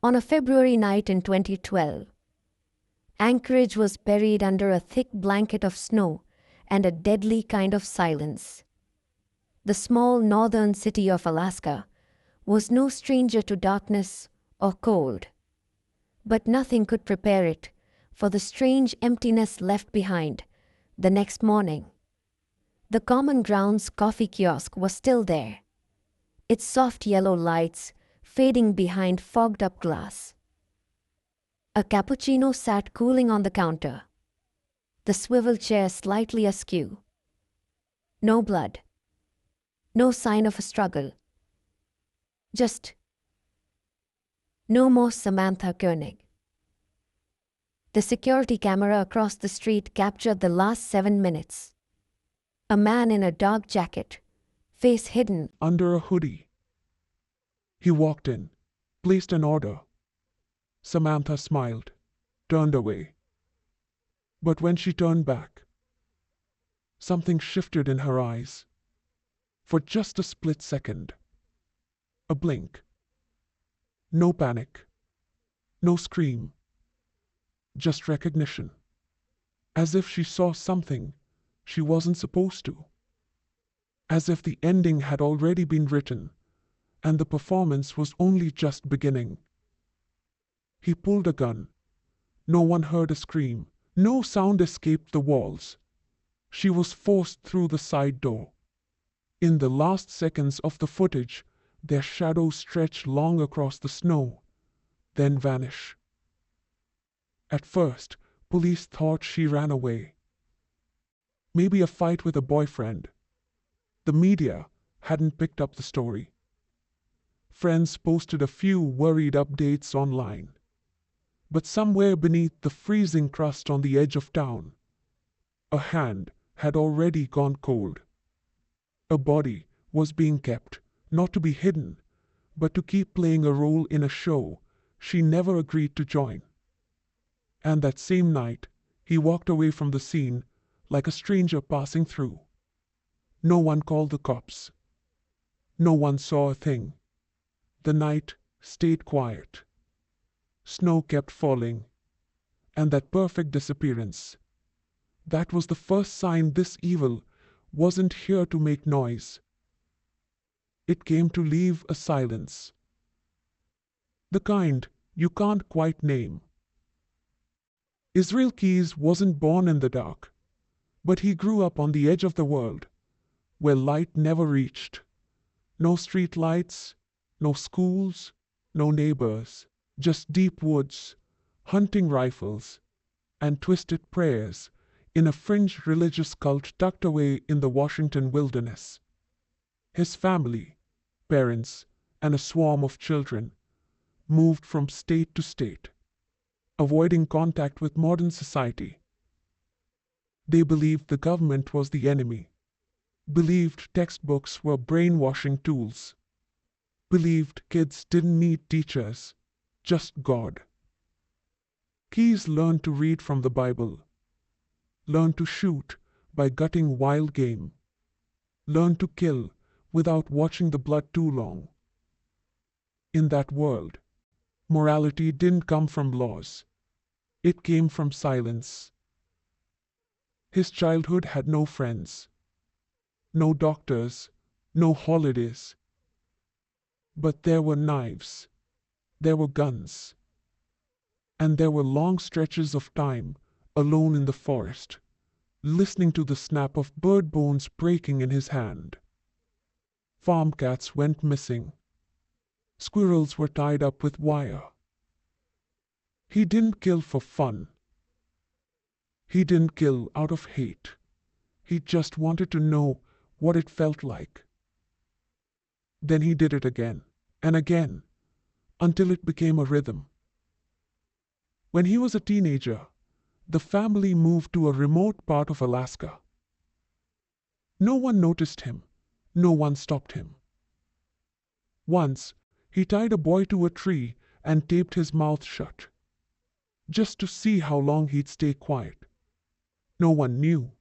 On a February night in 2012, Anchorage was buried under a thick blanket of snow and a deadly kind of silence. The small northern city of Alaska was no stranger to darkness or cold, but nothing could prepare it for the strange emptiness left behind the next morning. The Common Grounds coffee kiosk was still there, its soft yellow lights fading behind fogged-up glass. A cappuccino sat cooling on the counter, the swivel chair slightly askew. No blood. No sign of a struggle. Just no more Samantha Koenig. The security camera across the street captured the last 7 minutes. A man in a dark jacket, face hidden under a hoodie. He walked in, placed an order. Samantha smiled, turned away. But when she turned back, something shifted in her eyes. For just a split second. A blink. No panic. No scream. Just recognition. As if she saw something she wasn't supposed to. As if the ending had already been written, and the performance was only just beginning. He pulled a gun. No one heard a scream. No sound escaped the walls. She was forced through the side door. In the last seconds of the footage, their shadows stretch long across the snow, then vanish. At first, police thought she ran away. Maybe a fight with a boyfriend. The media hadn't picked up the story. Friends posted a few worried updates online. But somewhere beneath the freezing crust on the edge of town, a hand had already gone cold. A body was being kept, not to be hidden, but to keep playing a role in a show she never agreed to join. And that same night, he walked away from the scene like a stranger passing through. No one called the cops. No one saw a thing. The night stayed quiet. Snow kept falling. And that perfect disappearance. That was the first sign this evil wasn't here to make noise. It came to leave a silence. The kind you can't quite name. Israel Keyes wasn't born in the dark, but he grew up on the edge of the world, where light never reached. No street lights, no schools, no neighbors, just deep woods, hunting rifles, and twisted prayers in a fringe religious cult tucked away in the Washington wilderness. His family, parents, and a swarm of children moved from state to state, avoiding contact with modern society. They believed the government was the enemy, believed textbooks were brainwashing tools, believed kids didn't need teachers, just God. Keyes learned to read from the Bible, learned to shoot by gutting wild game, learned to kill without watching the blood too long. In that world, morality didn't come from laws. It came from silence. His childhood had no friends, no doctors, no holidays. But there were knives, there were guns, and there were long stretches of time alone in the forest, listening to the snap of bird bones breaking in his hand. Farm cats went missing. Squirrels were tied up with wire. He didn't kill for fun. He didn't kill out of hate. He just wanted to know what it felt like. Then he did it again and again, until it became a rhythm. When he was a teenager, the family moved to a remote part of Alaska. No one noticed him. No one stopped him. Once, he tied a boy to a tree and taped his mouth shut, just to see how long he'd stay quiet. No one knew.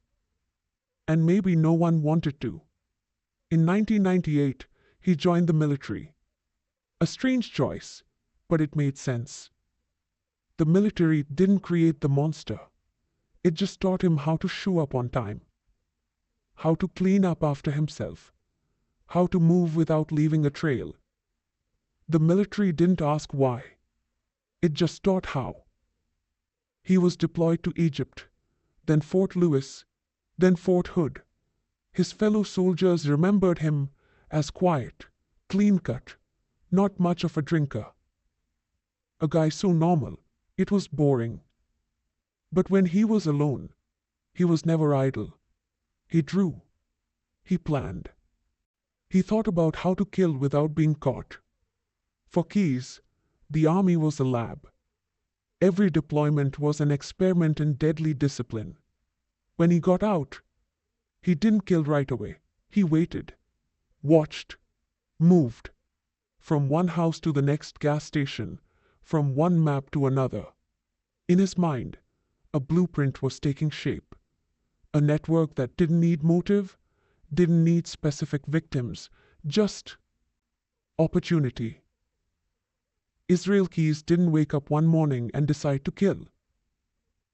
And maybe no one wanted to. In 1998, he joined the military. A strange choice, but it made sense. The military didn't create the monster. It just taught him how to show up on time, how to clean up after himself, how to move without leaving a trail. The military didn't ask why. It just taught how. He was deployed to Egypt, then Fort Lewis, then Fort Hood. His fellow soldiers remembered him as quiet, clean-cut, not much of a drinker. A guy so normal, it was boring. But when he was alone, he was never idle. He drew. He planned. He thought about how to kill without being caught. For Keyes, the army was a lab. Every deployment was an experiment in deadly discipline. When he got out, he didn't kill right away. He waited, watched, moved. From one house to the next gas station, from one map to another. In his mind, a blueprint was taking shape. A network that didn't need motive, didn't need specific victims, just opportunity. Israel Keyes didn't wake up one morning and decide to kill.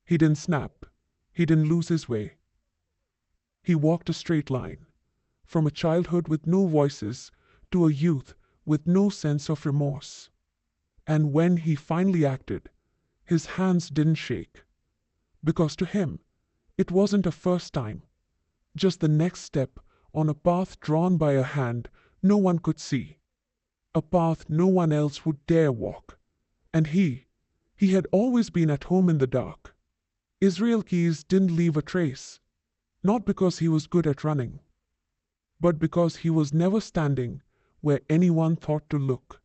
He didn't snap. He didn't lose his way. He walked a straight line, from a childhood with no voices to a youth with no sense of remorse. And when he finally acted, his hands didn't shake. Because to him, it wasn't a first time, just the next step on a path drawn by a hand no one could see. A path no one else would dare walk. And he had always been at home in the dark. Israel Keyes didn't leave a trace, not because he was good at running, but because he was never standing where anyone thought to look.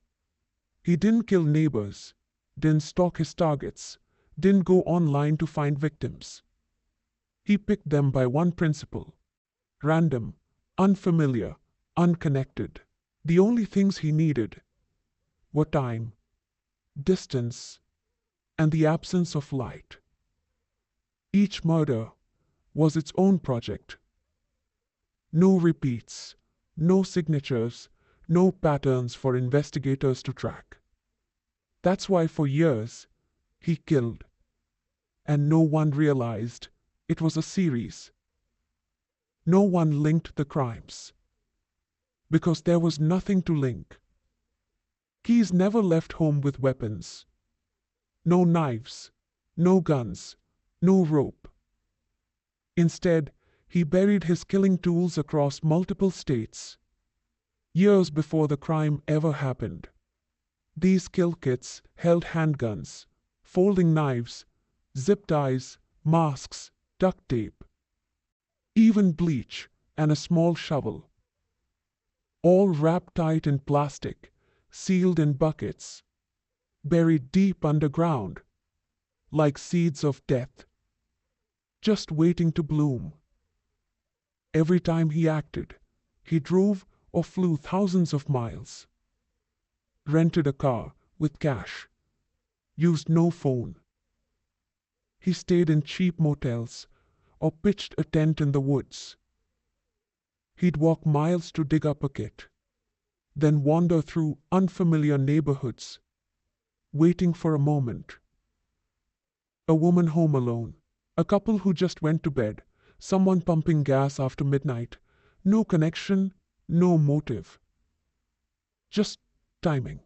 He didn't kill neighbors, didn't stalk his targets, didn't go online to find victims. He picked them by one principle: random, unfamiliar, unconnected. The only things he needed were time, distance, and the absence of light. Each murder was its own project. No repeats, no signatures, no patterns for investigators to track. That's why for years he killed, and no one realized it was a series. No one linked the crimes, because there was nothing to link. Keyes never left home with weapons. No knives, no guns, no rope. Instead, he buried his killing tools across multiple states. Years before the crime ever happened. These kill kits held handguns, folding knives, zip ties, masks, duct tape, even bleach and a small shovel. All wrapped tight in plastic, sealed in buckets, buried deep underground, like seeds of death, just waiting to bloom. Every time he acted, he drove or flew thousands of miles, rented a car with cash, used no phone. He stayed in cheap motels or pitched a tent in the woods. He'd walk miles to dig up a kit, then wander through unfamiliar neighborhoods, waiting for a moment. A woman home alone, a couple who just went to bed, someone pumping gas after midnight. No connection, no motive. Just timing.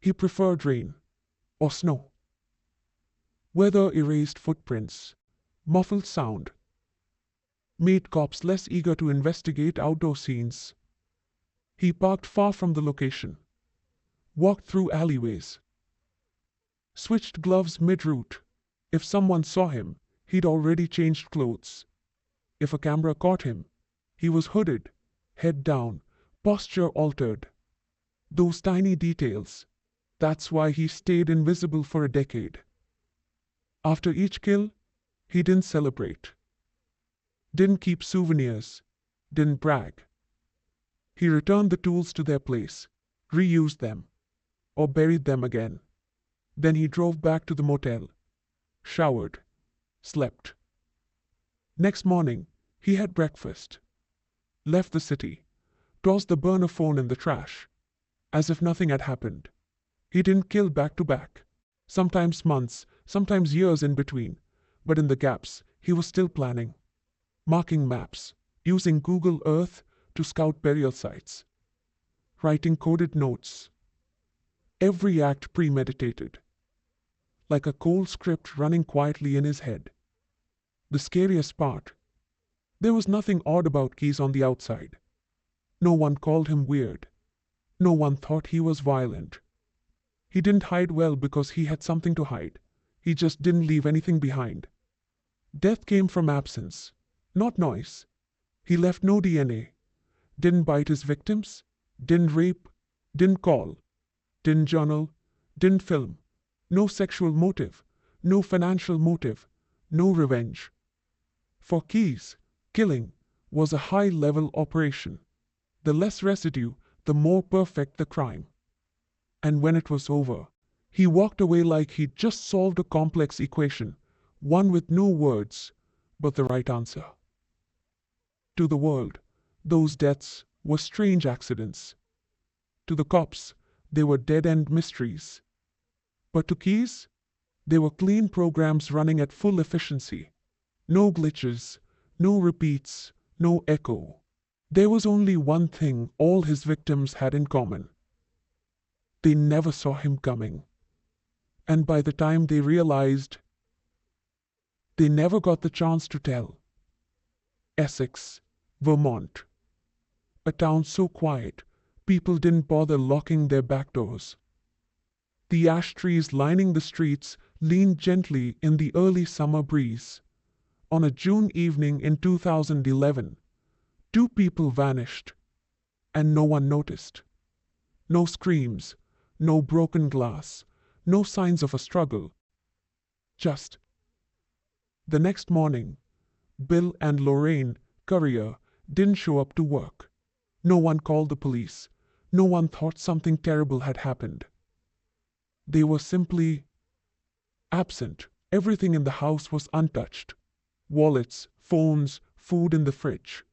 He preferred rain or snow. Weather erased footprints, muffled sound, made cops less eager to investigate outdoor scenes. He parked far from the location, walked through alleyways, switched gloves mid-route. If someone saw him, he'd already changed clothes. If a camera caught him, he was hooded, head down, posture altered. Those tiny details. That's why he stayed invisible for a decade. After each kill, he didn't celebrate. Didn't keep souvenirs. Didn't brag. He returned the tools to their place, reused them, or buried them again. Then he drove back to the motel, showered, slept. Next morning, he had breakfast, left the city, tossed the burner phone in the trash, as if nothing had happened. He didn't kill back to back. Sometimes months, sometimes years in between. But in the gaps, he was still planning. Marking maps, using Google Earth to scout burial sites, writing coded notes. Every act premeditated, like a cold script running quietly in his head. The scariest part, there was nothing odd about Keyes on the outside. No one called him weird. No one thought he was violent. He didn't hide well because he had something to hide. He just didn't leave anything behind. Death came from absence, not noise. He left no DNA. Didn't bite his victims. Didn't rape. Didn't call. Didn't journal. Didn't film. No sexual motive. No financial motive. No revenge. For Keyes, killing was a high-level operation. The less residue, the more perfect the crime. And when it was over, he walked away like he'd just solved a complex equation, one with no words, but the right answer. To the world, those deaths were strange accidents. To the cops, they were dead-end mysteries. But to Keyes, they were clean programs running at full efficiency. No glitches, no repeats, no echo. There was only one thing all his victims had in common. They never saw him coming. And by the time they realized, they never got the chance to tell. Essex, Vermont. A town so quiet, people didn't bother locking their back doors. The ash trees lining the streets leaned gently in the early summer breeze. On a June evening in 2011, 2 people vanished, and no one noticed. No screams, no broken glass, no signs of a struggle. Just. The next morning, Bill and Lorraine Currier didn't show up to work. No one called the police. No one thought something terrible had happened. They were simply absent. Everything in the house was untouched. Wallets, phones, food in the fridge.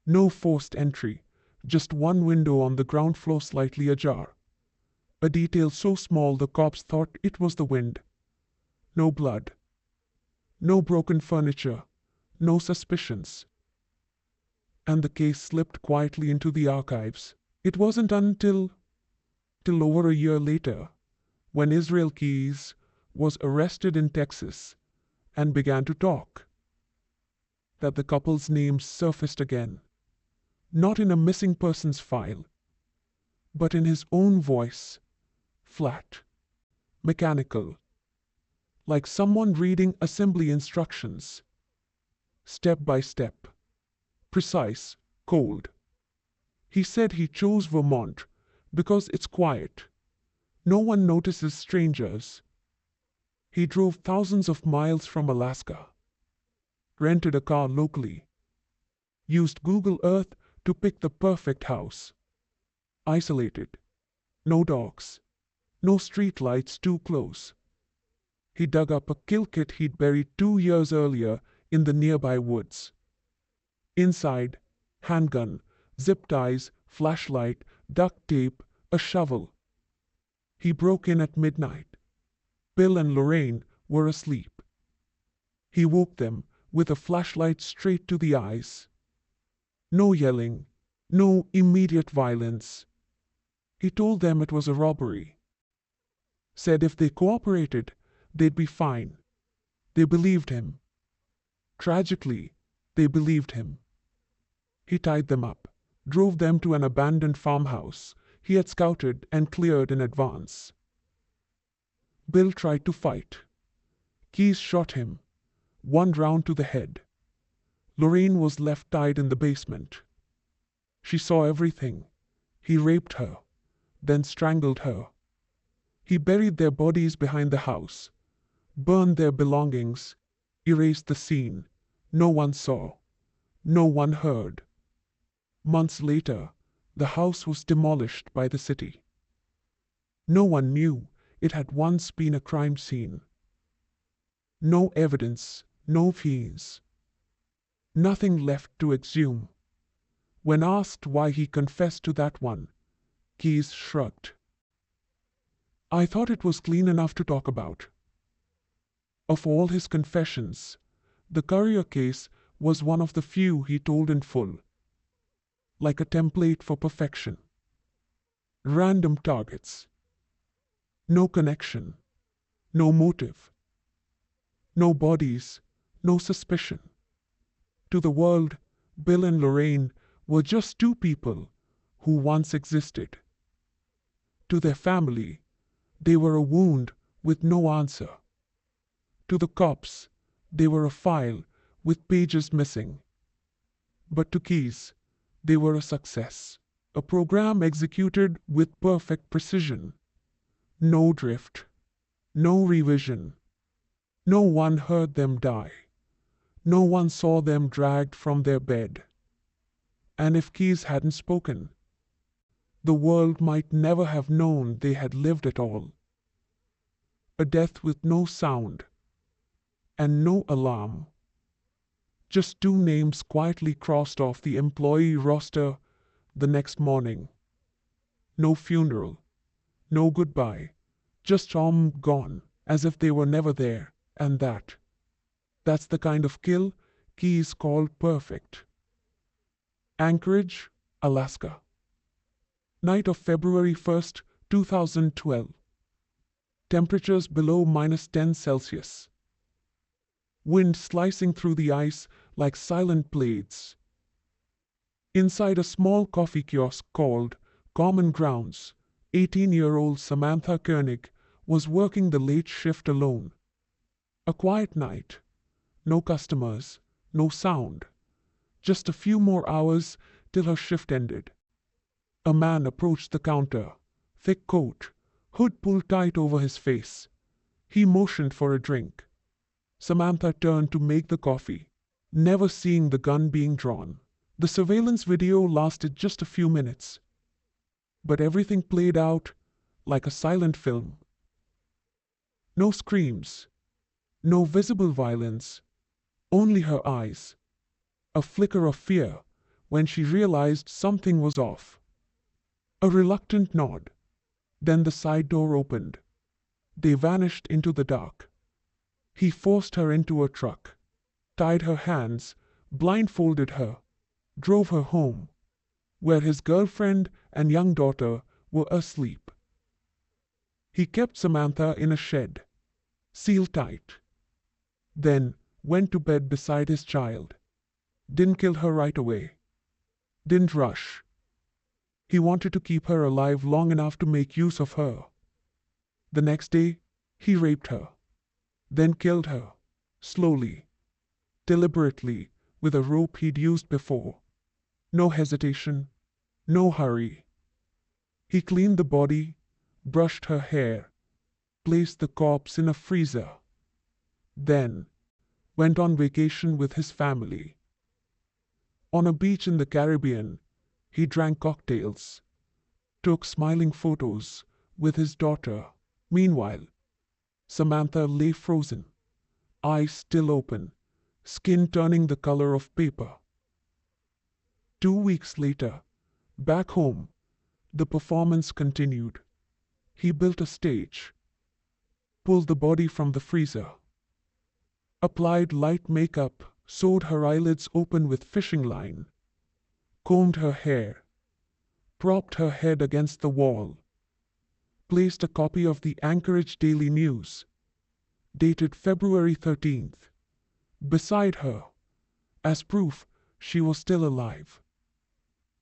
No forced entry, just one window on the ground floor slightly ajar. A detail so small the cops thought it was the wind. No blood. No broken furniture. No suspicions. And the case slipped quietly into the archives. It wasn't until over a year later, when Israel Keyes was arrested in Texas and began to talk, that the couple's names surfaced again. Not in a missing persons file, but in his own voice, flat, mechanical, like someone reading assembly instructions, step by step, precise, cold. He said he chose Vermont because it's quiet. No one notices strangers. He drove thousands of miles from Alaska, rented a car locally, used Google Earth to pick the perfect house. Isolated. No dogs. No street lights too close. He dug up a kill kit he'd buried 2 years earlier in the nearby woods. Inside, handgun, zip ties, flashlight, duct tape, a shovel. He broke in at midnight. Bill and Lorraine were asleep. He woke them with a flashlight straight to the eyes. No yelling, no immediate violence. He told them it was a robbery. Said if they cooperated, they'd be fine. They believed him. Tragically, they believed him. He tied them up, drove them to an abandoned farmhouse he had scouted and cleared in advance. Bill tried to fight. Keyes shot him, 1 round to the head. Lorraine was left tied in the basement. She saw everything. He raped her, then strangled her. He buried their bodies behind the house, burned their belongings, erased the scene. No one saw. No one heard. Months later, the house was demolished by the city. No one knew it had once been a crime scene. No evidence, no fees. Nothing left to exhume. When asked why he confessed to that one, Keyes shrugged. I thought it was clean enough to talk about. Of all his confessions, the Currier case was one of the few he told in full, like a template for perfection. Random targets. No connection. No motive. No bodies. No suspicion. To the world, Bill and Lorraine were just two people who once existed. To their family, they were a wound with no answer. To the cops, they were a file with pages missing. But to Keyes, they were a success, a program executed with perfect precision. No drift, no revision. No one heard them die. No one saw them dragged from their bed. And if Keyes hadn't spoken, the world might never have known they had lived at all. A death with no sound and no alarm. Just two names quietly crossed off the employee roster the next morning. No funeral, no goodbye, just gone, as if they were never there, and that's the kind of kill Keyes called perfect. Anchorage, Alaska. Night of February 1st, 2012. Temperatures below -10°C. Wind slicing through the ice like silent blades. Inside a small coffee kiosk called Common Grounds, 18-year-old Samantha Koenig was working the late shift alone. A quiet night. No customers, no sound. Just a few more hours till her shift ended. A man approached the counter, thick coat, hood pulled tight over his face. He motioned for a drink. Samantha turned to make the coffee, never seeing the gun being drawn. The surveillance video lasted just a few minutes, but everything played out like a silent film. No screams, no visible violence, only her eyes. A flicker of fear when she realized something was off. A reluctant nod. Then the side door opened. They vanished into the dark. He forced her into a truck, tied her hands, blindfolded her, drove her home, where his girlfriend and young daughter were asleep. He kept Samantha in a shed, sealed tight. Then went to bed beside his child. Didn't kill her right away. Didn't rush. He wanted to keep her alive long enough to make use of her. The next day, he raped her. Then killed her, slowly, deliberately, with a rope he'd used before. No hesitation, no hurry. He cleaned the body, brushed her hair, placed the corpse in a freezer. Then went on vacation with his family. On a beach in the Caribbean, he drank cocktails, took smiling photos with his daughter. Meanwhile, Samantha lay frozen, eyes still open, skin turning the color of paper. 2 weeks later, back home, the performance continued. He built a stage, pulled the body from the freezer, applied light makeup, sewed her eyelids open with fishing line, combed her hair, propped her head against the wall, placed a copy of the Anchorage Daily News, dated February 13th, beside her, as proof she was still alive.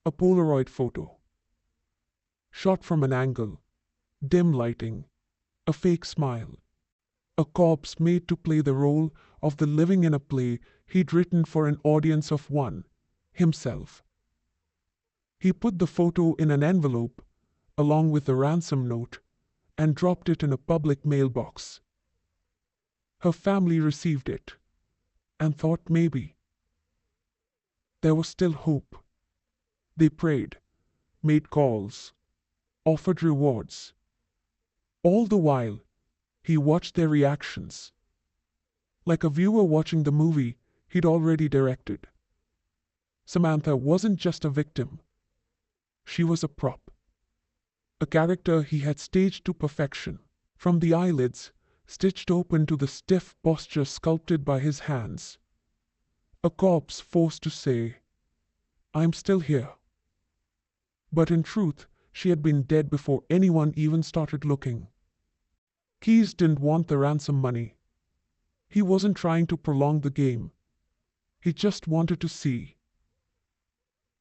A Polaroid photo. Shot from an angle, dim lighting, a fake smile. A corpse made to play the role of the living in a play he'd written for an audience of one, himself. He put the photo in an envelope, along with the ransom note, and dropped it in a public mailbox. Her family received it, and thought maybe. There was still hope. They prayed, made calls, offered rewards. All the while, he watched their reactions. Like a viewer watching the movie he'd already directed. Samantha wasn't just a victim. She was a prop. a character he had staged to perfection, from the eyelids stitched open to the stiff posture sculpted by his hands. A corpse forced to say, "I'm still here." But in truth, she had been dead before anyone even started looking. Keyes didn't want the ransom money. He wasn't trying to prolong the game. He just wanted to see.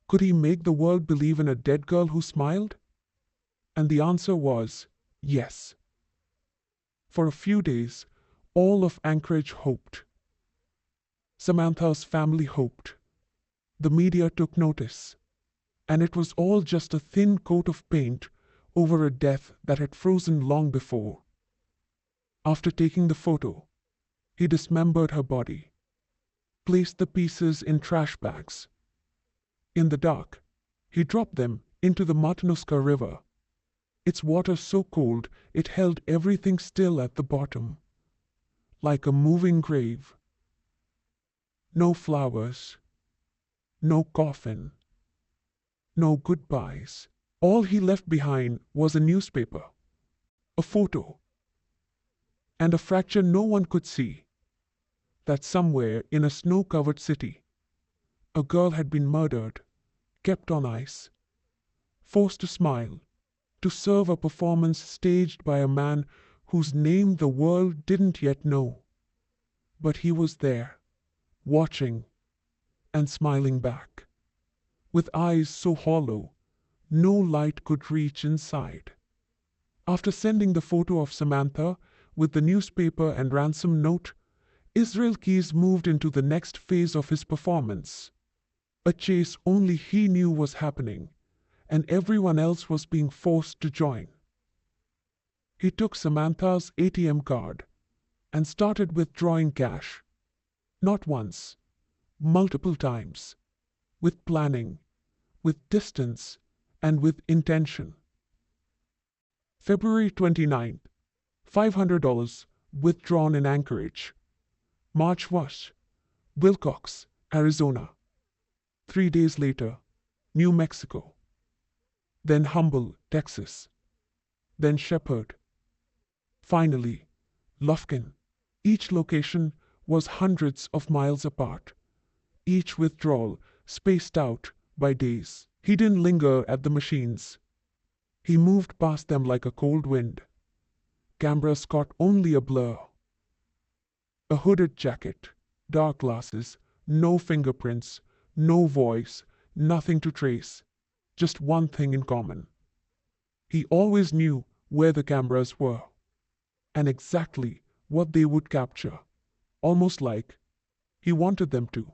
Could he make the world believe in a dead girl who smiled? And the answer was yes. For a few days, all of Anchorage hoped. Samantha's family hoped. The media took notice. And it was all just a thin coat of paint over a death that had frozen long before. After taking the photo, he dismembered her body, placed the pieces in trash bags. In the dark, he dropped them into the Matanuska River, its water so cold it held everything still at the bottom, like a moving grave. No flowers, no coffin, no goodbyes. All he left behind was a newspaper, a photo, and a fracture no one could see, that somewhere in a snow-covered city, a girl had been murdered, kept on ice, forced to smile, to serve a performance staged by a man whose name the world didn't yet know. But he was there, watching and smiling back, with eyes so hollow no light could reach inside. After sending the photo of Samantha with the newspaper and ransom note, Israel Keyes moved into the next phase of his performance. A chase only he knew was happening, and everyone else was being forced to join. He took Samantha's ATM card and started withdrawing cash. Not once, multiple times, with planning, with distance, and with intention. February 29th, $500 withdrawn in Anchorage. March 1st, Wilcox, Arizona. 3 days later, New Mexico. Then Humble, Texas. Then Shepherd. Finally, Lufkin. Each location was hundreds of miles apart, each withdrawal spaced out by days. He didn't linger at the machines. He moved past them like a cold wind. Cameras caught only a blur. A hooded jacket, dark glasses, no fingerprints, no voice, nothing to trace. Just one thing in common. He always knew where the cameras were, and exactly what they would capture, almost like he wanted them to.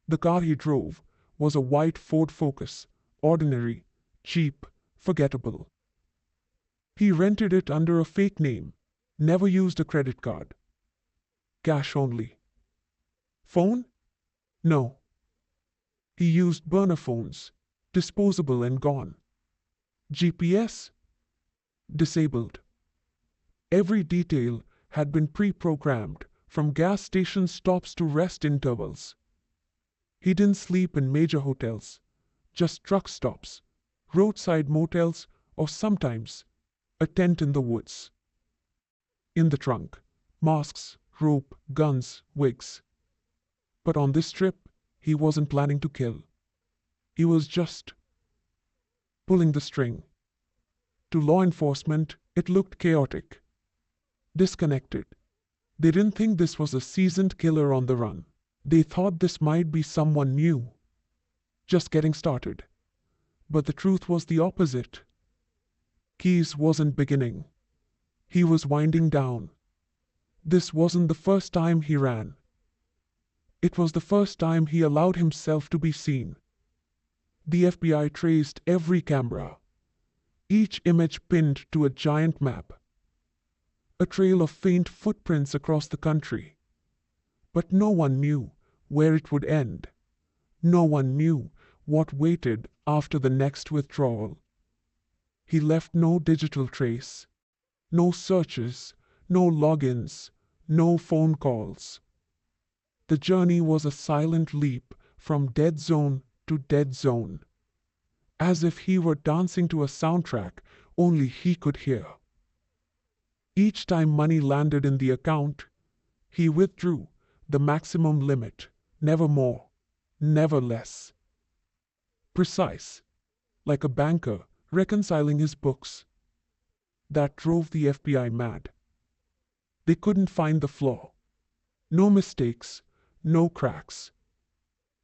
The car he drove was a white Ford Focus, ordinary, cheap, forgettable. He rented it under a fake name, never used a credit card. Cash only. Phone? No. He used burner phones, disposable and gone. GPS? Disabled. Every detail had been pre-programmed, from gas station stops to rest intervals. He didn't sleep in major hotels, just truck stops, roadside motels, or sometimes a tent in the woods. In the trunk, masks, rope, guns, wigs. But on this trip, he wasn't planning to kill. He was just pulling the string. To law enforcement, it looked chaotic, disconnected. They didn't think this was a seasoned killer on the run. They thought this might be someone new, just getting started. But the truth was the opposite. Keyes wasn't beginning. He was winding down. This wasn't the first time he ran. It was the first time he allowed himself to be seen. The FBI traced every camera, each image pinned to a giant map. A trail of faint footprints across the country. But no one knew where it would end. No one knew what waited after the next withdrawal. He left no digital trace, no searches, no logins, no phone calls. The journey was a silent leap from dead zone to dead zone, as if he were dancing to a soundtrack only he could hear. Each time money landed in the account, he withdrew the maximum limit, never more, never less. Precise, like a banker reconciling his books. That drove the FBI mad. They couldn't find the flaw. No mistakes, no cracks.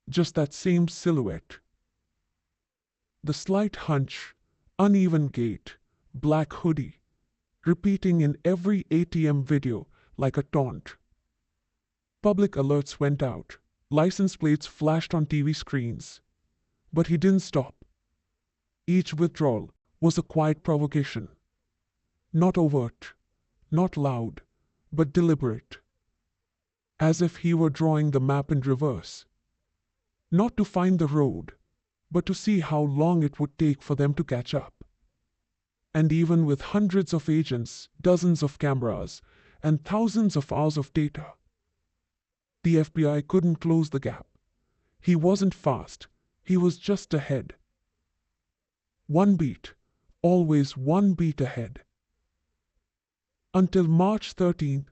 Just that same silhouette. The slight hunch, uneven gait, black hoodie, repeating in every ATM video like a taunt. Public alerts went out. License plates flashed on TV screens. But he didn't stop. Each withdrawal was a quiet provocation. Not overt, not loud, but deliberate. As if he were drawing the map in reverse. Not to find the road, but to see how long it would take for them to catch up. And even with hundreds of agents, dozens of cameras, and thousands of hours of data, the FBI couldn't close the gap. He wasn't fast, he was just ahead. One beat, always one beat ahead. Until March 13,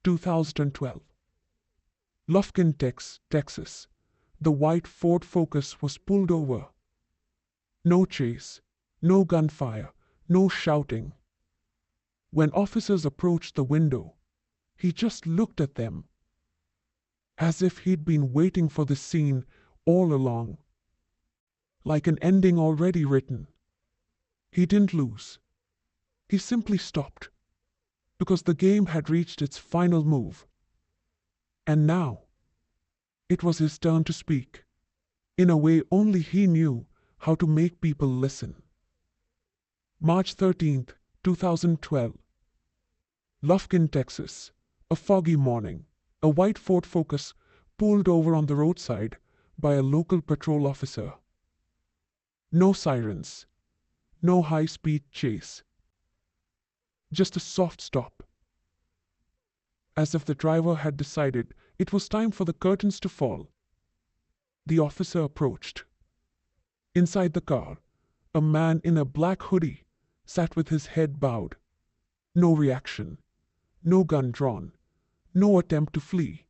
2012. Lufkin, Texas. The white Ford Focus was pulled over. No chase, no gunfire, no shouting. When officers approached the window, he just looked at them, as if he'd been waiting for this scene all along. Like an ending already written. He didn't lose. He simply stopped, because the game had reached its final move. And now, it was his turn to speak, in a way only he knew how to make people listen. March 13, 2012. Lufkin, Texas. A foggy morning. A white Ford Focus pulled over on the roadside by a local patrol officer. No sirens. No high-speed chase. Just a soft stop. As if the driver had decided it was time for the curtains to fall. The officer approached. Inside the car, a man in a black hoodie sat with his head bowed. No reaction. No gun drawn. No attempt to flee.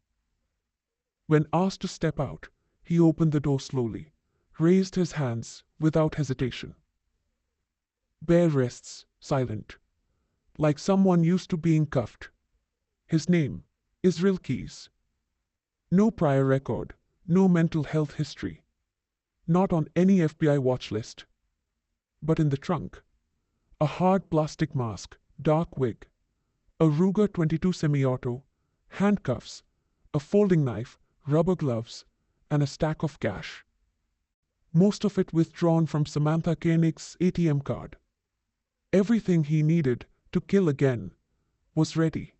When asked to step out, he opened the door slowly, raised his hands without hesitation. Bare wrists, silent, like someone used to being cuffed. His name, Israel Keys. No prior record, no mental health history. Not on any FBI watch list. But in the trunk, a hard plastic mask, dark wig, a Ruger 22 semi-auto, handcuffs, a folding knife, rubber gloves, and a stack of cash. Most of it withdrawn from Samantha Koenig's ATM card. Everything he needed to kill again was ready.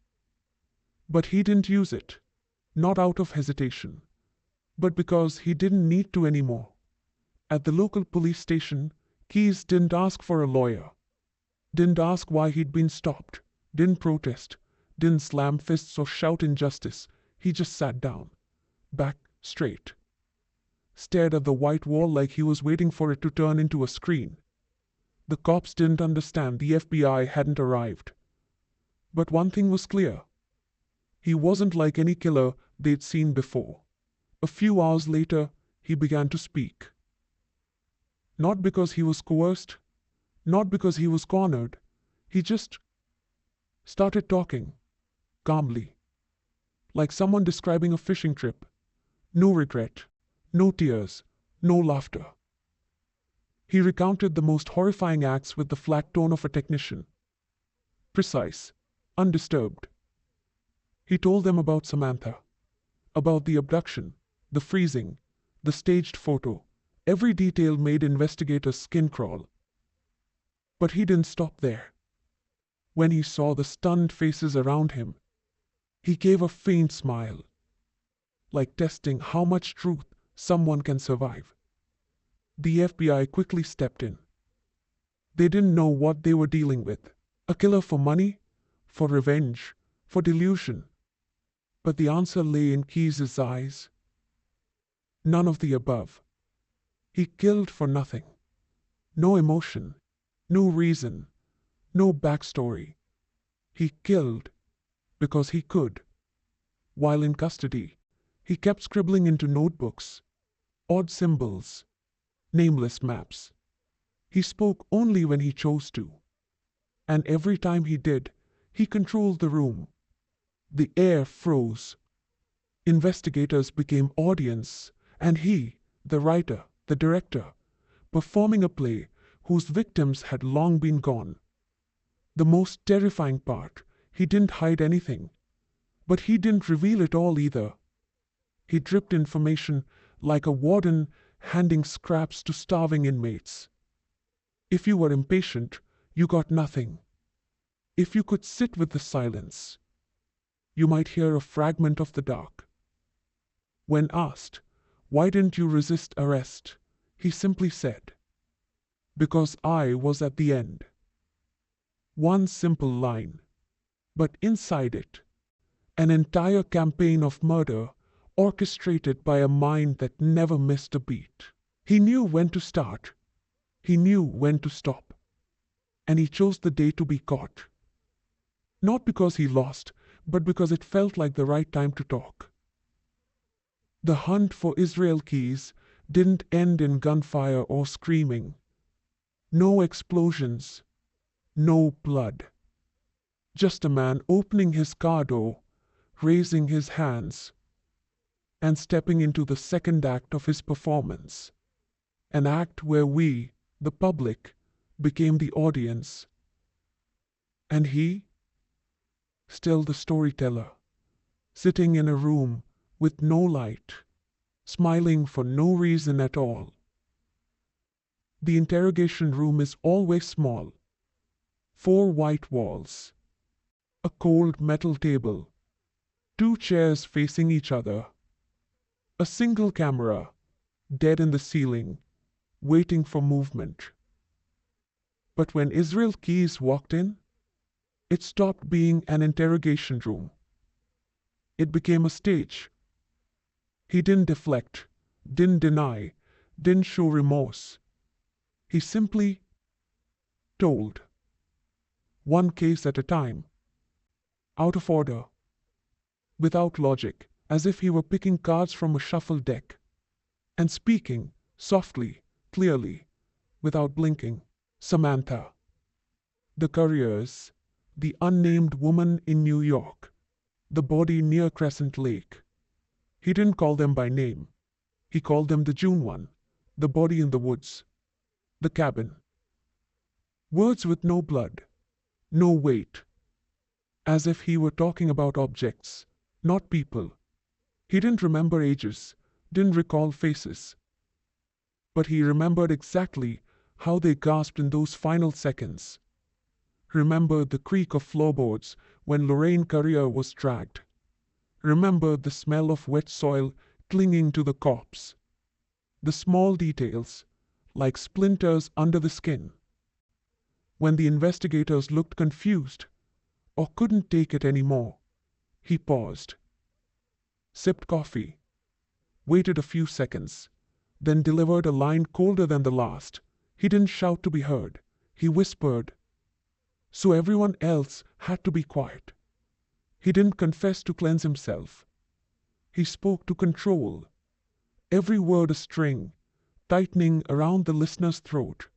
But he didn't use it, not out of hesitation, but because he didn't need to anymore. At the local police station, Keys didn't ask for a lawyer, didn't ask why he'd been stopped, didn't protest, didn't slam fists or shout injustice. He just sat down, back straight, stared at the white wall like he was waiting for it to turn into a screen. The cops didn't understand the FBI hadn't arrived. But one thing was clear. He wasn't like any killer they'd seen before. A few hours later, he began to speak. Not because he was coerced, not because he was cornered. He just started talking, calmly, like someone describing a fishing trip. No regret, no tears, no laughter. He recounted the most horrifying acts with the flat tone of a technician. Precise, undisturbed. He told them about Samantha, about the abduction, the freezing, the staged photo. Every detail made investigators' skin crawl. But he didn't stop there. When he saw the stunned faces around him, he gave a faint smile, like testing how much truth someone can survive. The FBI quickly stepped in. They didn't know what they were dealing with. A killer for money? For revenge? For delusion? But the answer lay in Keys' eyes. None of the above. He killed for nothing. No emotion. No reason. No backstory. He killed because he could. While in custody, he kept scribbling into notebooks, odd symbols, nameless maps. He spoke only when he chose to. And every time he did, he controlled the room. The air froze. Investigators became audience, and he, the writer, the director, performing a play whose victims had long been gone. The most terrifying part, he didn't hide anything. But he didn't reveal it all either. He dripped information like a warden handing scraps to starving inmates. If you were impatient, you got nothing. If you could sit with the silence, you might hear a fragment of the dark. When asked, "Why didn't you resist arrest?" he simply said, "Because I was at the end." One simple line, but inside it, an entire campaign of murder orchestrated by a mind that never missed a beat. He knew when to start. He knew when to stop. And he chose the day to be caught. Not because he lost, but because it felt like the right time to talk. The hunt for Israel Keys didn't end in gunfire or screaming. No explosions. No blood. Just a man opening his car door, raising his hands, and stepping into the second act of his performance. An act where we, the public, became the audience. And he, still the storyteller, sitting in a room with no light, smiling for no reason at all. The interrogation room is always small. 4 white walls, a cold metal table, 2 chairs facing each other, a single camera, dead in the ceiling, waiting for movement. But when Israel Keys walked in, it stopped being an interrogation room. It became a stage. He didn't deflect, didn't deny, didn't show remorse. He simply told. One case at a time. Out of order. Without logic, as if he were picking cards from a shuffle deck. And speaking, softly, clearly, without blinking. Samantha. The Curriers. The unnamed woman in New York. The body near Crescent Lake. He didn't call them by name. He called them the June one, the body in the woods, the cabin. Words with no blood, no weight. As if he were talking about objects, not people. He didn't remember ages, didn't recall faces. But he remembered exactly how they gasped in those final seconds. Remembered the creak of floorboards when Lorraine Currier was dragged. Remembered the smell of wet soil clinging to the corpse. The small details, like splinters under the skin. When the investigators looked confused, or couldn't take it anymore, he paused. Sipped coffee. Waited a few seconds. Then delivered a line colder than the last. He didn't shout to be heard. He whispered. So everyone else had to be quiet. He didn't confess to cleanse himself. He spoke to control. Every word a string, tightening around the listener's throat.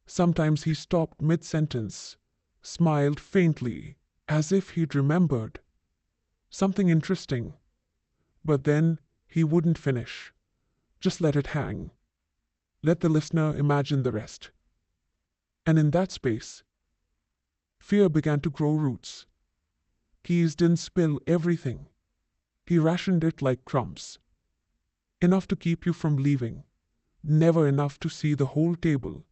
Sometimes he stopped mid-sentence, smiled faintly, as if he'd remembered something interesting. But then he wouldn't finish. Just let it hang. Let the listener imagine the rest. And in that space, fear began to grow roots. Keys didn't spill everything. He rationed it like crumbs. Enough to keep you from leaving. Never enough to see the whole table.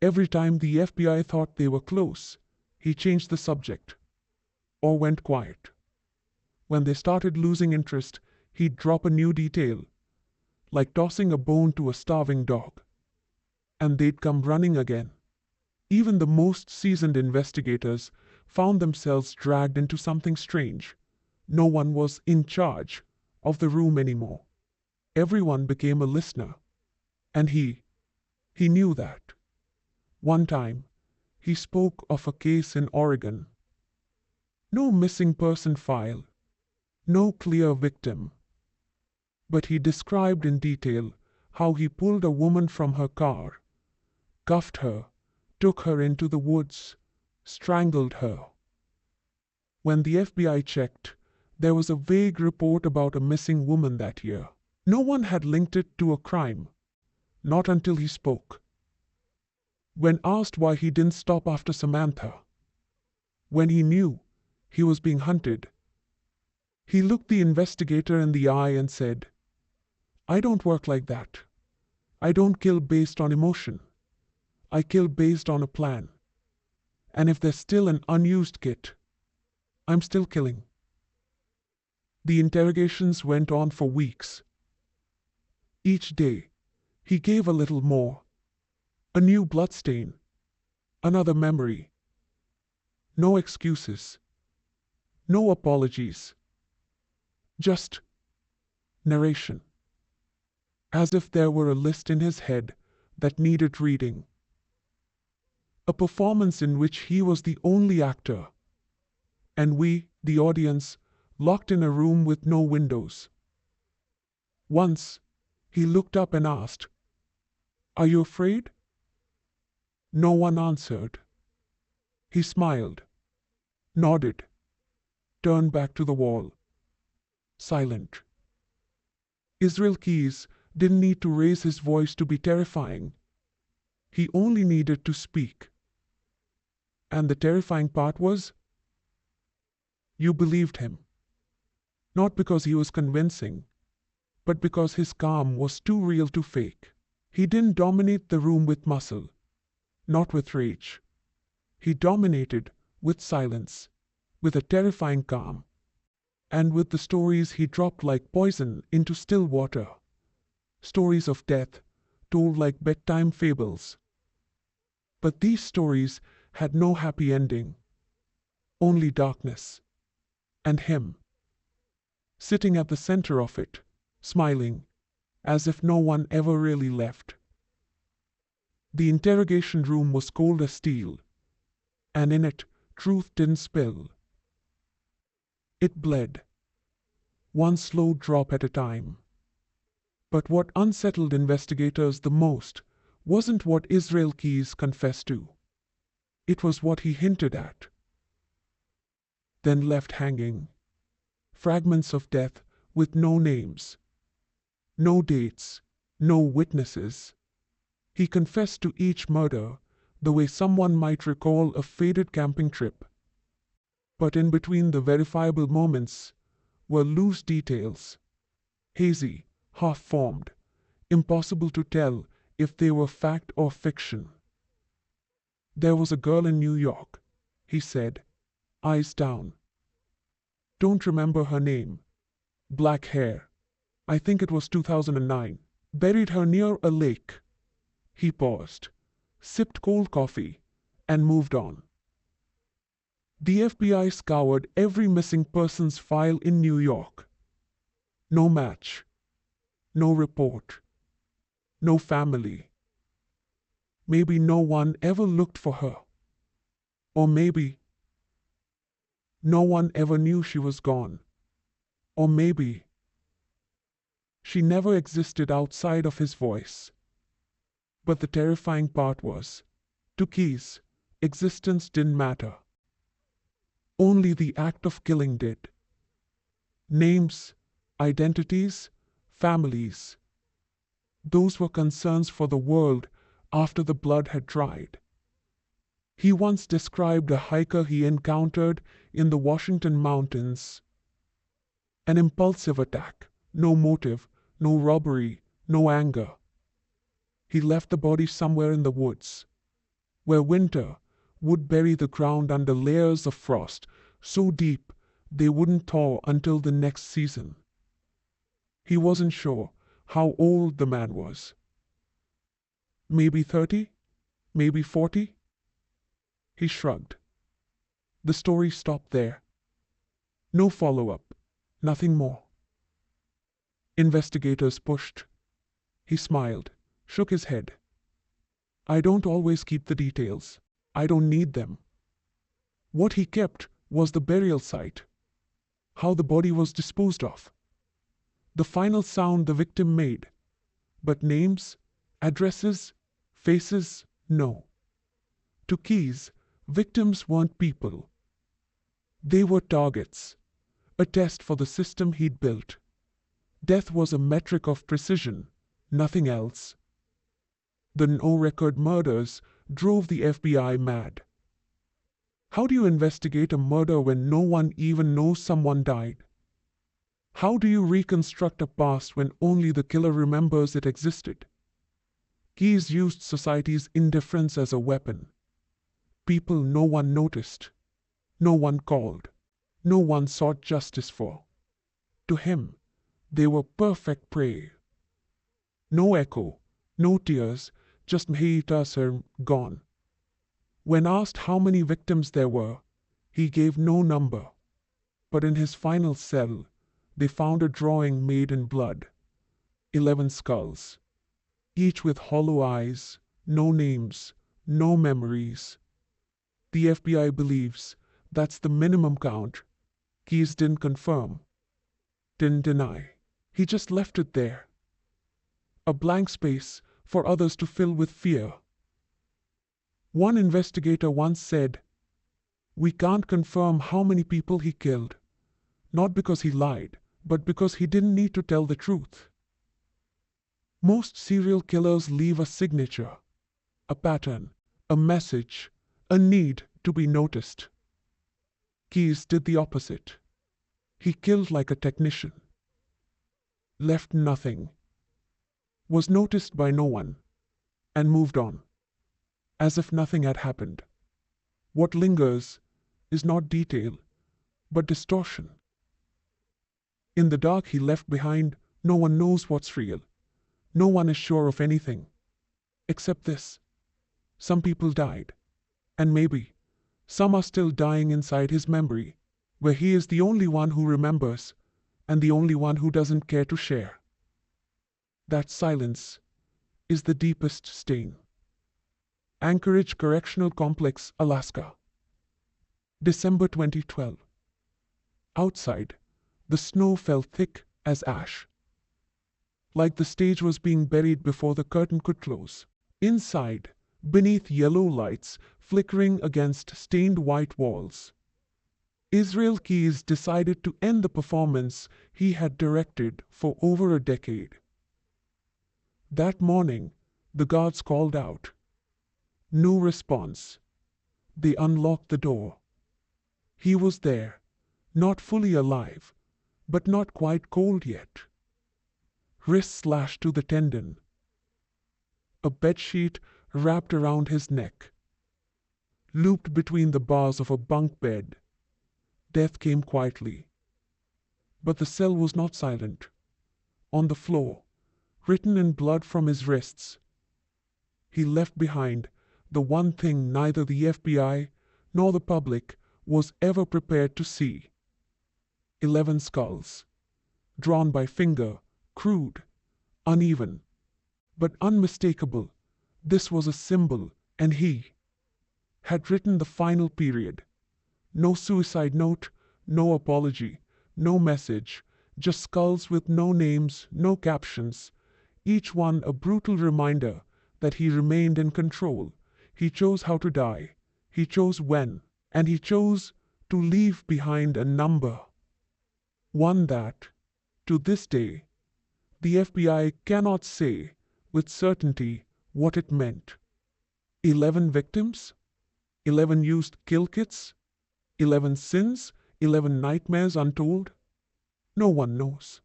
Every time the FBI thought they were close, he changed the subject. Or went quiet. When they started losing interest, he'd drop a new detail, like tossing a bone to a starving dog. And they'd come running again. Even the most seasoned investigators found themselves dragged into something strange. No one was in charge of the room anymore. Everyone became a listener. And he knew that. One time, He spoke of a case in Oregon. No missing person file, no clear victim. But he described in detail how he pulled a woman from her car, cuffed her, took her into the woods, strangled her. When the FBI checked, there was a vague report about a missing woman that year. No one had linked it to a crime, not until he spoke. When asked why he didn't stop after Samantha, when he knew he was being hunted, he looked the investigator in the eye and said, "I don't work like that. I don't kill based on emotion. I kill based on a plan. And if there's still an unused kit, I'm still killing." The interrogations went on for weeks. Each day, he gave a little more. A new bloodstain. Another memory. No excuses. No apologies. Just narration. As if there were a list in his head that needed reading. A performance in which he was the only actor. And we, the audience, locked in a room with no windows. Once, he looked up and asked, "Are you afraid?" No one answered. He smiled, nodded, turned back to the wall. Silent. Israel Keyes didn't need to raise his voice to be terrifying. He only needed to speak. And the terrifying part was, you believed him. Not because he was convincing, but because his calm was too real to fake. He didn't dominate the room with muscle, not with rage. He dominated with silence, with a terrifying calm, and with the stories he dropped like poison into still water. Stories of death, told like bedtime fables. But these stories had no happy ending, only darkness. And him, sitting at the center of it, smiling, as if no one ever really left. The interrogation room was cold as steel, and in it, truth didn't spill. It bled, one slow drop at a time. But what unsettled investigators the most wasn't what Israel Keyes confessed to. It was what he hinted at, then left hanging. Fragments of death with no names, no dates, no witnesses. He confessed to each murder the way someone might recall a faded camping trip. But in between the verifiable moments were loose details, hazy, half-formed, impossible to tell if they were fact or fiction. "There was a girl in New York," he said, eyes down. "Don't remember her name. Black hair. I think it was 2009. Buried her near a lake." He paused, sipped cold coffee, and moved on. The FBI scoured every missing persons file in New York. No match. No report. No family. Maybe no one ever looked for her. Or maybe no one ever knew she was gone. Or maybe she never existed outside of his voice. But the terrifying part was, to Keyes, existence didn't matter. Only the act of killing did. Names, identities, families. Those were concerns for the world after the blood had dried. He once described a hiker he encountered in the Washington mountains. An impulsive attack, no motive, no robbery, no anger. He left the body somewhere in the woods, where winter would bury the ground under layers of frost so deep they wouldn't thaw until the next season. He wasn't sure how old the man was. Maybe 30? Maybe 40? He shrugged. The story stopped there. No follow-up, nothing more. Investigators pushed. He smiled, shook his head. "I don't always keep the details. I don't need them. What he kept was the burial site, how the body was disposed of, the final sound the victim made. But names, addresses, faces, no. To Keyes, victims weren't people. They were targets, a test for the system he'd built. Death was a metric of precision, nothing else. The no-record murders drove the FBI mad. How do you investigate a murder when no one even knows someone died? How do you reconstruct a past when only the killer remembers it existed? Keyes used society's indifference as a weapon. People no one noticed, no one called, no one sought justice for. To him, they were perfect prey. No echo, no tears, just Mahita sir gone. When asked how many victims there were, he gave no number. But in his final cell, they found a drawing made in blood. 11 skulls, each with hollow eyes, no names, no memories. The FBI believes that's the minimum count. Keyes didn't confirm, didn't deny. He just left it there. A blank space for others to fill with fear. One investigator once said, "We can't confirm how many people he killed, not because he lied, but because he didn't need to tell the truth." Most serial killers leave a signature, a pattern, a message, a need to be noticed. Keyes did the opposite. He killed like a technician. Left nothing. Was noticed by no one. And moved on. As if nothing had happened. What lingers is not detail, but distortion. In the dark he left behind, no one knows what's real. No one is sure of anything. Except this. Some people died. And maybe some are still dying inside his memory, where he is the only one who remembers, and the only one who doesn't care to share. That silence is the deepest stain. Anchorage Correctional Complex, Alaska. December 2012. Outside, the snow fell thick as ash. Like the stage was being buried before the curtain could close. Inside, beneath yellow lights flickering against stained white walls, Israel Keyes decided to end the performance he had directed for over a decade. That morning, the guards called out. No response. They unlocked the door. He was there, not fully alive, but not quite cold yet. Wrist slashed to the tendon. A bedsheet wrapped around his neck. Looped between the bars of a bunk bed. Death came quietly. But the cell was not silent. On the floor, written in blood from his wrists, he left behind the one thing neither the FBI nor the public was ever prepared to see. 11 skulls, drawn by finger, crude, uneven, but unmistakable. This was a symbol, and he had written the final period. No suicide note, no apology, no message, just skulls with no names, no captions, each one a brutal reminder that he remained in control. He chose how to die, he chose when, and he chose to leave behind a number. One that, to this day, the FBI cannot say with certainty what it meant. 11 victims? 11 used kill kits? 11 sins? 11 nightmares untold? No one knows.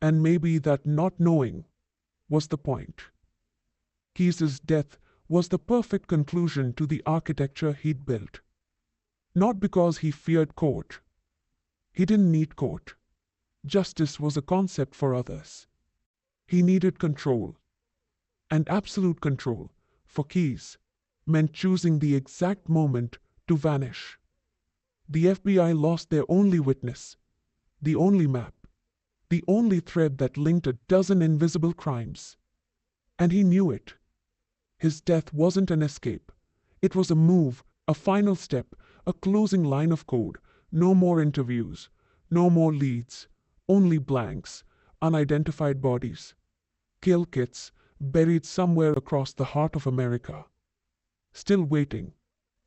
And maybe that not knowing was the point. Keyes' death was the perfect conclusion to the architecture he'd built. Not because he feared court. He didn't need court. Justice was a concept for others. He needed control. And absolute control, for Keyes, meant choosing the exact moment to vanish. The FBI lost their only witness, the only map, the only thread that linked a dozen invisible crimes. And he knew it. His death wasn't an escape. It was a move, a final step, a closing line of code. No more interviews, no more leads, only blanks, unidentified bodies, kill kits buried somewhere across the heart of America. Still waiting,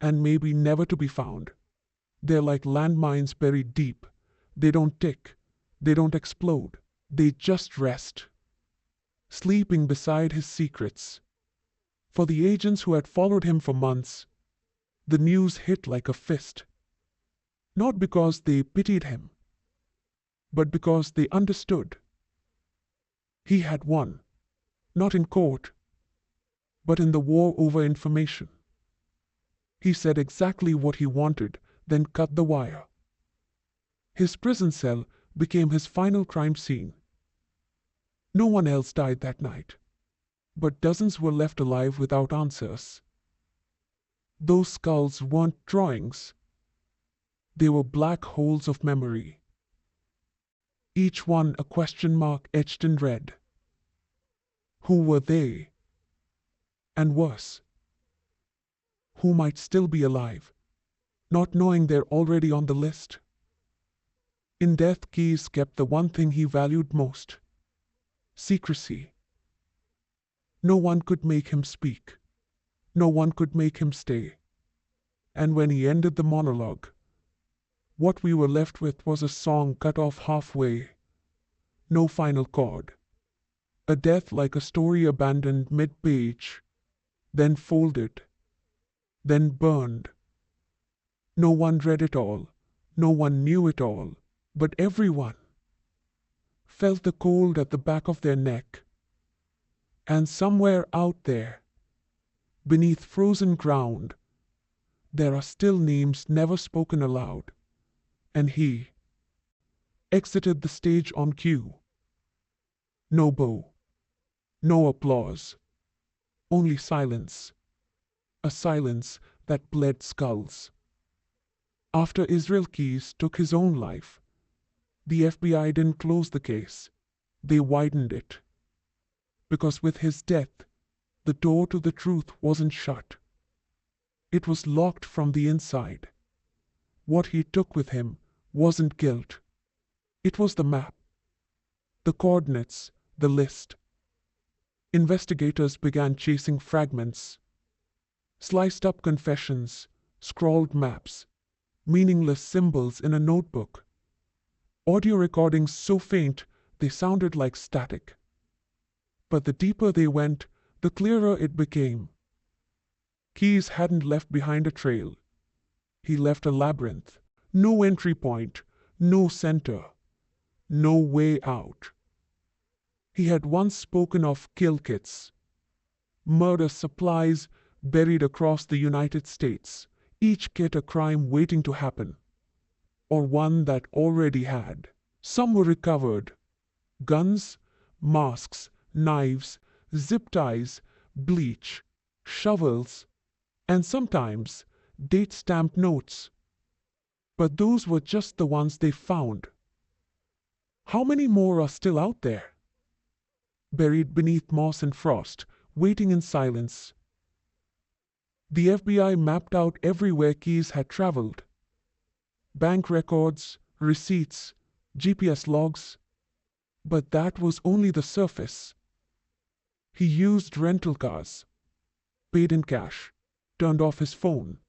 and maybe never to be found. They're like landmines buried deep. They don't tick, they don't explode, they just rest, sleeping beside his secrets. For the agents who had followed him for months, the news hit like a fist. Not because they pitied him, but because they understood. He had won, not in court, but in the war over information. He said exactly what he wanted, then cut the wire. His prison cell became his final crime scene. No one else died that night, but dozens were left alive without answers. Those skulls weren't drawings. They were black holes of memory. Each one a question mark etched in red. Who were they? And worse, who might still be alive, not knowing they're already on the list? In death, Keyes kept the one thing he valued most: secrecy. No one could make him speak. No one could make him stay. And when he ended the monologue, what we were left with was a song cut off halfway. No final chord. A death like a story abandoned mid-page, then folded, then burned. No one read it all, no one knew it all, but everyone felt the cold at the back of their neck. And somewhere out there, beneath frozen ground, there are still names never spoken aloud. And he exited the stage on cue. No bow, no applause, only silence. A silence that bled skulls. After Israel Keyes took his own life, the FBI didn't close the case. They widened it. Because with his death, the door to the truth wasn't shut. It was locked from the inside. What he took with him wasn't guilt. It was the map, the coordinates, the list. Investigators began chasing fragments, sliced up confessions, scrawled maps, meaningless symbols in a notebook. Audio recordings so faint they sounded like static. But the deeper they went, the clearer it became. Keyes hadn't left behind a trail. He left a labyrinth. No entry point, no center, no way out. He had once spoken of kill kits, murder supplies buried across the United States, each kit a crime waiting to happen, or one that already had. Some were recovered: guns, masks, knives, zip ties, bleach, shovels, and sometimes date-stamped notes. But those were just the ones they found. How many more are still out there? Buried beneath moss and frost, waiting in silence. The FBI mapped out everywhere Keyes had traveled. Bank records, receipts, GPS logs. But that was only the surface. He used rental cars, paid in cash, turned off his phone.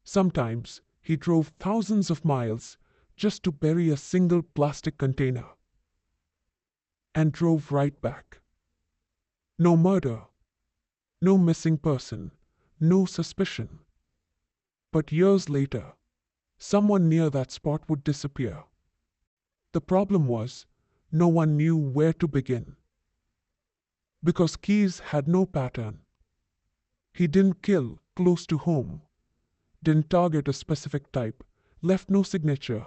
Sometimes he drove thousands of miles just to bury a single plastic container. And drove right back. No murder, no missing person, no suspicion. But years later, someone near that spot would disappear. The problem was, no one knew where to begin. Because Keyes had no pattern. He didn't kill close to home, didn't target a specific type, left no signature.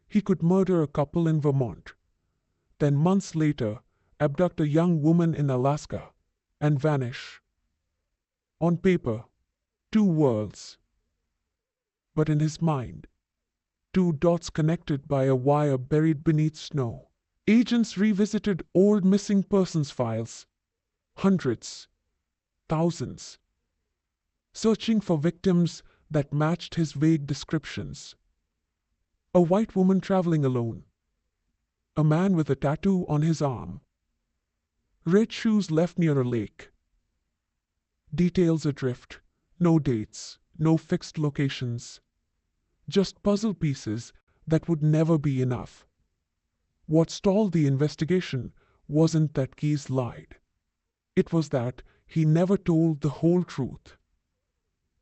He could murder a couple in Vermont, then months later abduct a young woman in Alaska, and vanish. On paper, two worlds. But in his mind, two dots connected by a wire buried beneath snow. Agents revisited old missing persons files. Hundreds, thousands. searching for victims that matched his vague descriptions. A white woman traveling alone. A man with a tattoo on his arm. Red shoes left near a lake. Details adrift. No dates, no fixed locations. Just puzzle pieces that would never be enough. What stalled the investigation wasn't that Keyes lied. It was that he never told the whole truth.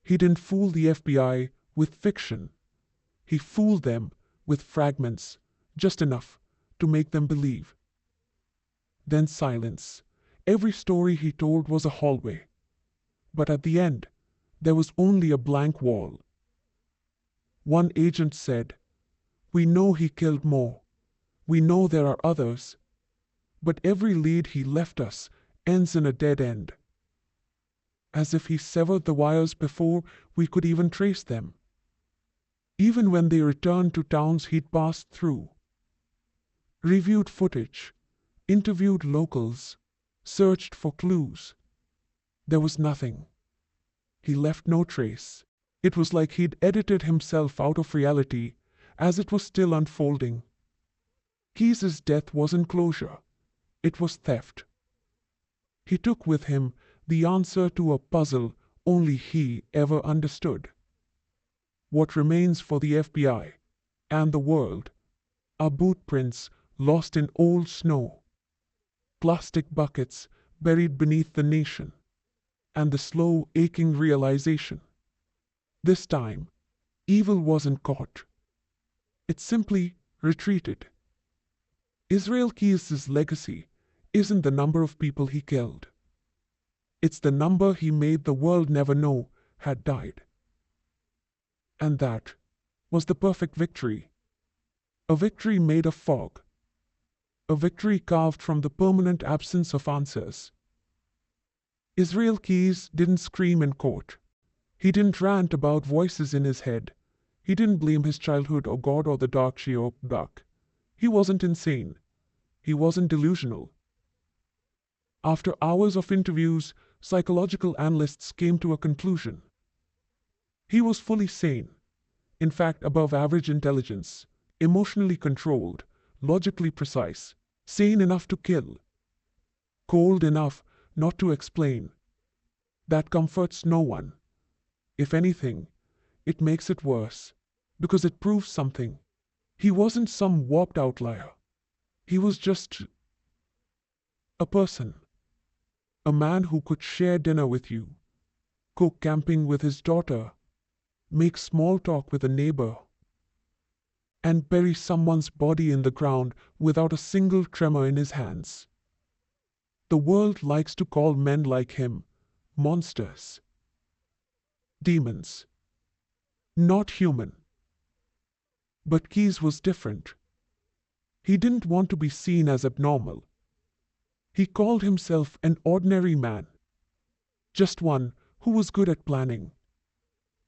He didn't fool the FBI with fiction. He fooled them with fragments, just enough to make them believe. Then silence. Every story he told was a hallway. But at the end, there was only a blank wall. One agent said, "We know he killed more. We know there are others. But every lead he left us ends in a dead end." As if he severed the wires before we could even trace them. Even when they returned to towns he'd passed through. Reviewed footage, interviewed locals, searched for clues. There was nothing. He left no trace. It was like he'd edited himself out of reality as it was still unfolding. Keyes's death wasn't closure. It was theft. He took with him the answer to a puzzle only he ever understood. What remains for the FBI and the world are boot prints lost in old snow, plastic buckets buried beneath the nation, and the slow, aching realization. This time, evil wasn't caught. It simply retreated. Israel Keyes' legacy isn't the number of people he killed. It's the number he made the world never know had died. And that was the perfect victory. A victory made of fog. A victory carved from the permanent absence of answers. Israel Keyes didn't scream in court. He didn't rant about voices in his head. He didn't blame his childhood or God or the dark sheer duck. He wasn't insane. He wasn't delusional. After hours of interviews, psychological analysts came to a conclusion. He was fully sane, in fact above average intelligence, emotionally controlled, logically precise, sane enough to kill, cold enough not to explain. That comforts no one. If anything, it makes it worse, because it proves something. He wasn't some warped outlier. He was just a person. A man who could share dinner with you, go camping with his daughter, make small talk with a neighbor, and bury someone's body in the ground without a single tremor in his hands. The world likes to call men like him monsters. Demons. Not human. But Keyes was different. He didn't want to be seen as abnormal. He called himself an ordinary man. Just one who was good at planning.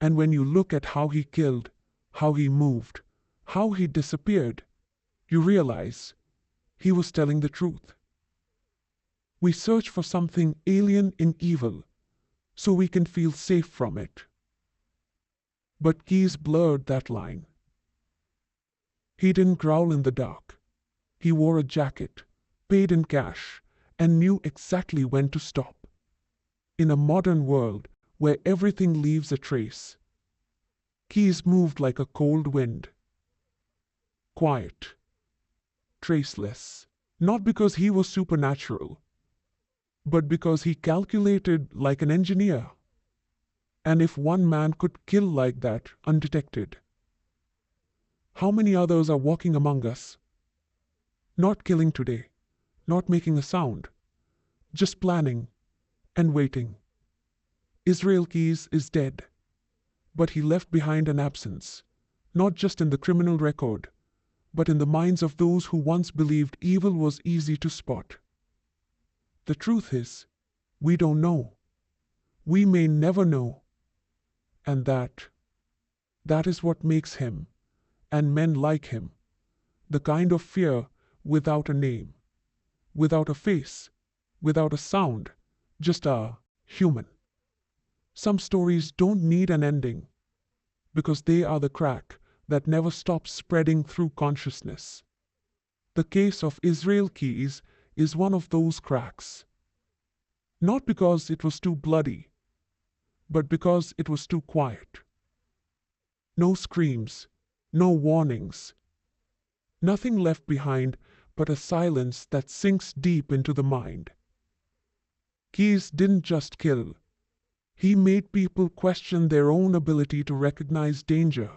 And when you look at how he killed, how he moved, how he disappeared, you realize he was telling the truth. We search for something alien in evil so we can feel safe from it. But Keyes blurred that line. He didn't growl in the dark. He wore a jacket, paid in cash, and knew exactly when to stop. In a modern world where everything leaves a trace, Keyes moved like a cold wind. Quiet. Traceless. Not because he was supernatural, but because he calculated like an engineer. And if one man could kill like that, undetected, how many others are walking among us? Not killing today, not making a sound, just planning and waiting. Israel Keyes is dead, but he left behind an absence, not just in the criminal record, but in the minds of those who once believed evil was easy to spot. The truth is, we don't know. We may never know. And that is what makes him, and men like him, the kind of fear without a name, without a face, without a sound, just a human. Some stories don't need an ending because they are the crack that never stops spreading through consciousness. The case of Israel Keys is one of those cracks. Not because it was too bloody, but because it was too quiet. No screams, no warnings, nothing left behind but a silence that sinks deep into the mind. Keys didn't just kill, he made people question their own ability to recognize danger.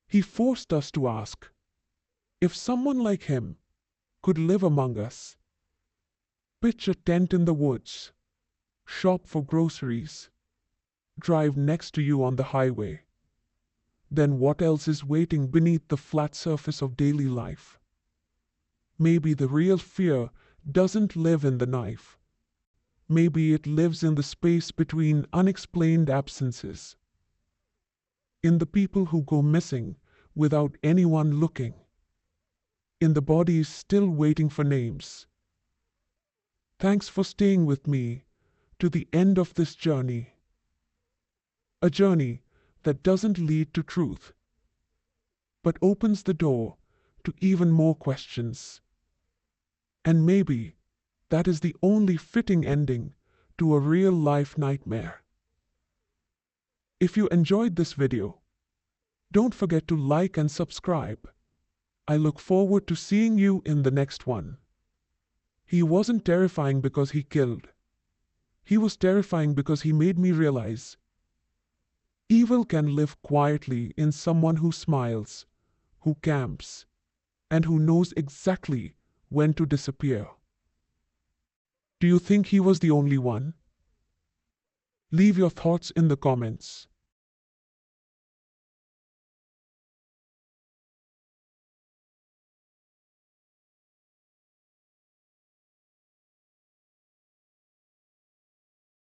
He forced us to ask, if someone like him could live among us, pitch a tent in the woods, shop for groceries, drive next to you on the highway, then what else is waiting beneath the flat surface of daily life? Maybe the real fear doesn't live in the knife. Maybe it lives in the space between unexplained absences, in the people who go missing without anyone looking, in the bodies still waiting for names. Thanks for staying with me to the end of this journey. A journey that doesn't lead to truth, but opens the door to even more questions. And maybe that is the only fitting ending to a real-life nightmare. If you enjoyed this video, don't forget to like and subscribe. I look forward to seeing you in the next one. He wasn't terrifying because he killed. He was terrifying because he made me realize evil can live quietly in someone who smiles, who camps, and who knows exactly when to disappear. Do you think he was the only one? Leave your thoughts in the comments.